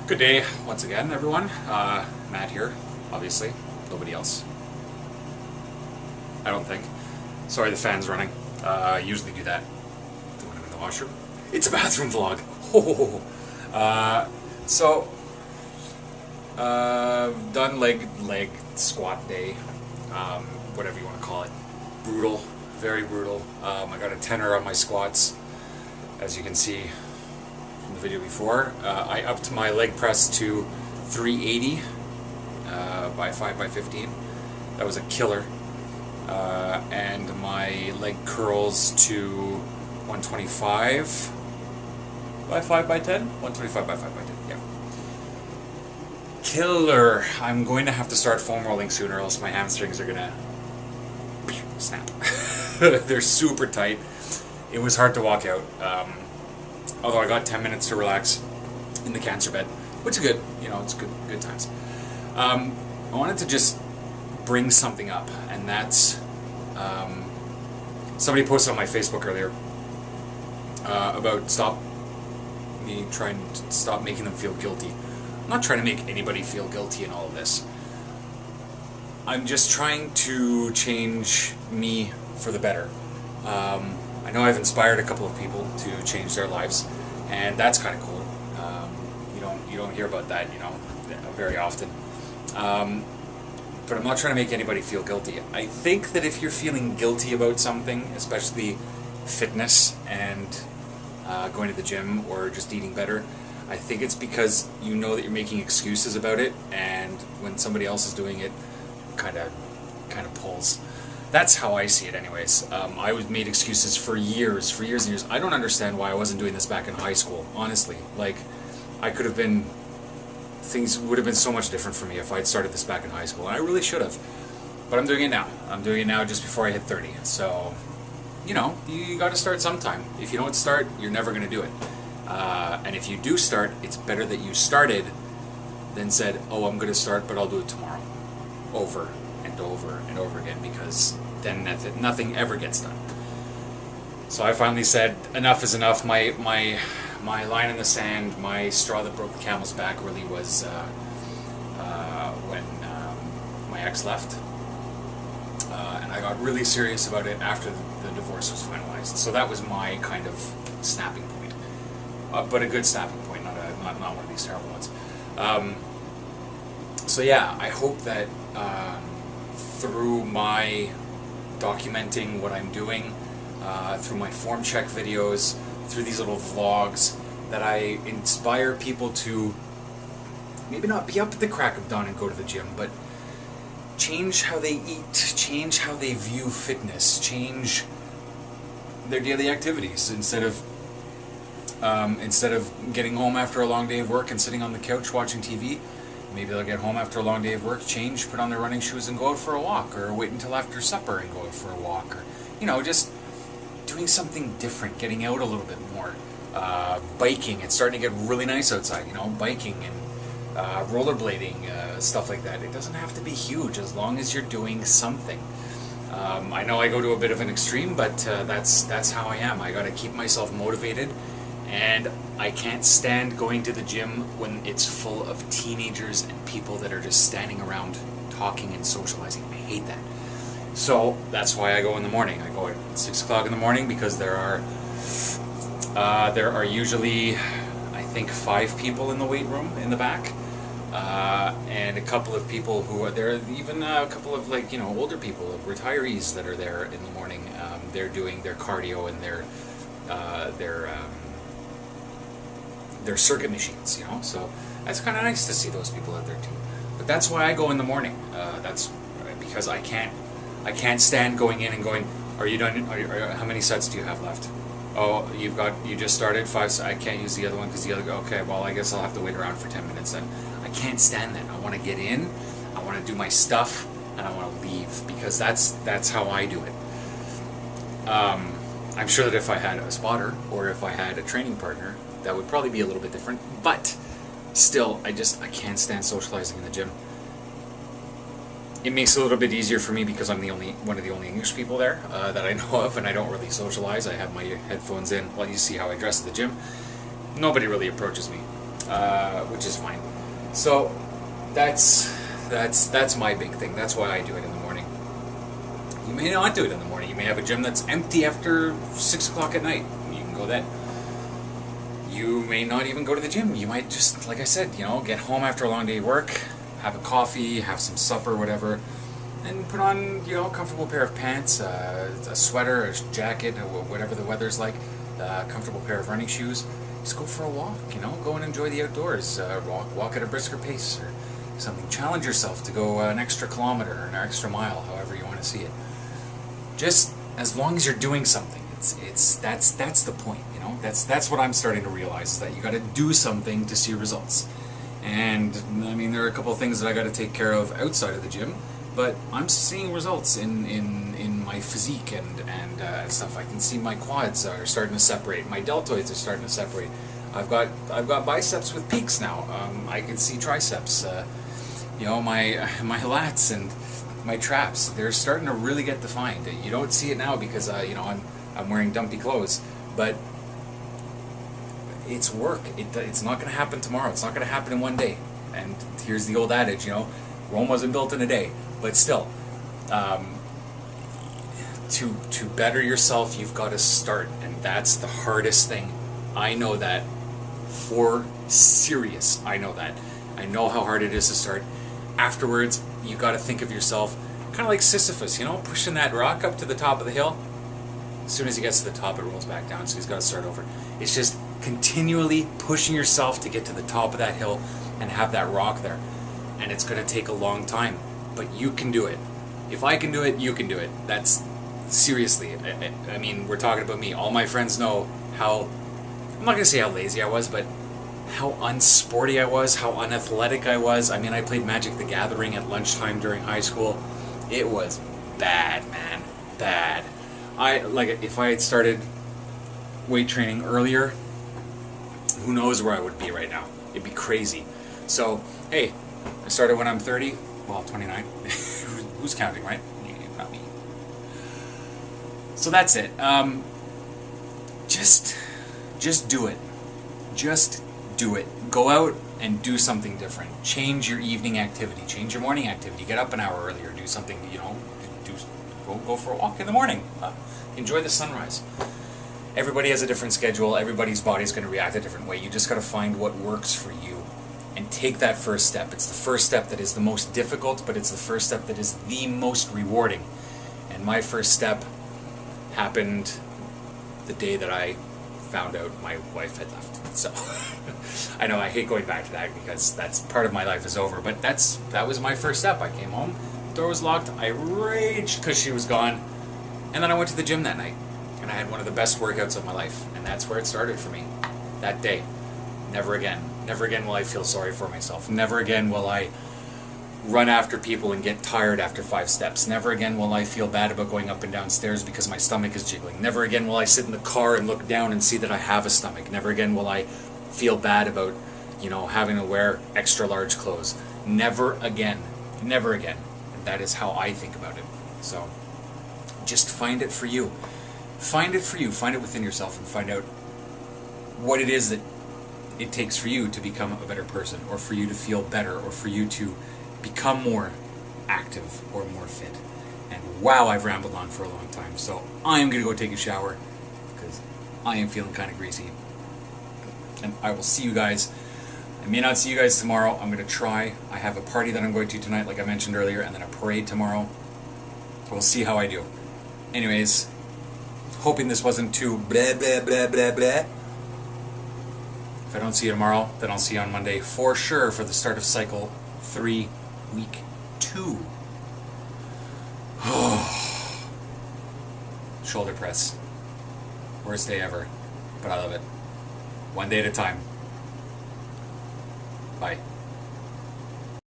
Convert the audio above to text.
Good day once again, everyone. Matt here, obviously. Nobody else. I don't think. Sorry, the fan's running. I usually do that when I'm in the washroom. It's a bathroom vlog. Done leg squat day, whatever you want to call it. Brutal, very brutal. I got a 10er on my squats, as you can see from the video before. I upped my leg press to 380 by 5 by 15. That was a killer. And my leg curls to 125 by 5 by 10? 125 by 5 by 10, yeah. Killer! I'm going to have to start foam rolling sooner, or else my hamstrings are gonna snap. They're super tight. It was hard to walk out. Although I got 10 minutes to relax in the cancer bed, which is good. You know, it's good times. I wanted to just bring something up, and that's somebody posted on my Facebook earlier about trying to stop making them feel guilty. I'm not trying to make anybody feel guilty in all of this. I'm just trying to change me for the better. I know I've inspired a couple of people to change their lives, and that's kind of cool. You don't hear about that, very often. But I'm not trying to make anybody feel guilty. I think that if you're feeling guilty about something, especially fitness and going to the gym or just eating better, I think it's because you know that you're making excuses about it, and when somebody else is doing it, kind of pulls. That's how I see it anyways. I made excuses for years and years. I don't understand why I wasn't doing this back in high school, honestly. Like, things would have been so much different for me if I'd started this back in high school, and I really should have. But I'm doing it now. I'm doing it now just before I hit 30. So, you got to start sometime. If you don't start, you're never going to do it. And if you do start, it's better that you started than said, oh, I'm going to start, but I'll do it tomorrow. Over and over and over again, because then nothing ever gets done. So I finally said, enough is enough. My line in the sand, my straw that broke the camel's back really was when my ex left. And I got really serious about it after the divorce was finalized. So that was my kind of snapping point. But a good snapping point, not one of these terrible ones. So yeah, I hope that through my documenting what I'm doing, through my form check videos, through these little vlogs, that I inspire people to maybe not be up at the crack of dawn and go to the gym, but change how they eat, change how they view fitness, change their daily activities. Instead of getting home after a long day of work and sitting on the couch watching TV, maybe they'll get home after a long day of work, change, put on their running shoes and go out for a walk, or wait until after supper and go out for a walk, or just doing something different, getting out a little bit more. Biking, it's starting to get really nice outside, biking and rollerblading, stuff like that. It doesn't have to be huge as long as you're doing something. I know I go to a bit of an extreme, but that's how I am. I gotta keep myself motivated, and I can't stand going to the gym when it's full of teenagers and people that are just standing around talking and socializing. I hate that. So that's why I go in the morning. I go at 6 o'clock in the morning because there are usually, I think, 5 people in the weight room in the back, and a couple of people who are there, even a couple of older people, retirees that are there in the morning. They're doing their cardio and their circuit machines, so that's kind of nice to see those people out there too. But that's why I go in the morning. That's because I can't stand going in and going, are you done? How many sets do you have left? Oh, you just started 5. I can't use the other one because the other. Okay, well, I guess I'll have to wait around for 10 minutes then. I can't stand that. I want to get in, I want to do my stuff, and I want to leave, because that's how I do it. I'm sure that if I had a spotter or if I had a training partner, that would probably be a little bit different. But still, I can't stand socializing in the gym. It makes it a little bit easier for me because I'm one of the only English people there that I know of, and I don't really socialize. I have my headphones in. Well, you see how I dress at the gym. Nobody really approaches me. which is fine. So that's my big thing. That's why I do it in the morning. You may not do it in the morning. You may have a gym that's empty after 6 o'clock at night. You can go then. You may not even go to the gym. You might just, like I said, get home after a long day of work, have a coffee, have some supper, whatever, and put on, a comfortable pair of pants, a sweater, a jacket, whatever the weather's like, a comfortable pair of running shoes. Just go for a walk, go and enjoy the outdoors. Walk at a brisker pace or something. Challenge yourself to go an extra kilometer or an extra mile, however you want to see it. Just as long as you're doing something, that's the point, That's what I'm starting to realize, is that you got to do something to see results. And I mean, there are a couple of things that I got to take care of outside of the gym, but I'm seeing results in my physique and stuff. I can see my quads are starting to separate, my deltoids are starting to separate. I've got biceps with peaks now. I can see triceps. My lats and my traps, they're starting to really get defined. You don't see it now because I'm wearing dumpy clothes, but it's work. It's not going to happen tomorrow. It's not going to happen in one day. And here's the old adage, Rome wasn't built in a day. But still, to better yourself, you've got to start, and that's the hardest thing. I know that for serious. I know that. I know how hard it is to start. Afterwards, you got to think of yourself kind of like Sisyphus, pushing that rock up to the top of the hill. As soon as he gets to the top, it rolls back down, so he's got to start over. It's just continually pushing yourself to get to the top of that hill and have that rock there. And it's going to take a long time, but you can do it. If I can do it, you can do it. That's seriously. I mean, we're talking about me. All my friends know how, I'm not going to say how lazy I was, but how unsporty I was, how unathletic I was. I mean, I played Magic the Gathering at lunchtime during high school. It was bad, man. Bad. If I had started weight training earlier, who knows where I would be right now. It'd be crazy. So, hey, I started when I'm 30, well, 29. Who's counting, right? Not me. So that's it. Just do it. Just do it. Go out and do something different. Change your evening activity. Change your morning activity. Get up an hour earlier. Do something, go for a walk in the morning. Enjoy the sunrise. Everybody has a different schedule. Everybody's body's going to react a different way. You just got to find what works for you and take that first step. It's the first step that is the most difficult, but it's the first step that is the most rewarding. And my first step happened the day that I found out my wife had left. So I know I hate going back to that because that's part of my life is over, but that was my first step. I came home, the door was locked, I raged because she was gone, and then I went to the gym that night and I had one of the best workouts of my life, and that's where it started for me. That day. Never again. Never again will I feel sorry for myself. Never again will I run after people and get tired after 5 steps. Never again will I feel bad about going up and down stairs because my stomach is jiggling. Never again will I sit in the car and look down and see that I have a stomach. Never again will I feel bad about, having to wear extra large clothes. Never again. Never again. And that is how I think about it. So, just find it for you. Find it for you. Find it within yourself and find out what it is that it takes for you to become a better person, or for you to feel better, or for you to become more active or more fit. And wow, I've rambled on for a long time, so I'm going to go take a shower because I am feeling kind of greasy. And I will see you guys. I may not see you guys tomorrow. I'm going to try. I have a party that I'm going to tonight, like I mentioned earlier, and then a parade tomorrow. We'll see how I do. Anyways, hoping this wasn't too blah, blah, blah, blah, blah. If I don't see you tomorrow, then I'll see you on Monday for sure for the start of cycle 3, week 2. Shoulder press. Worst day ever, but I love it. One day at a time. Bye.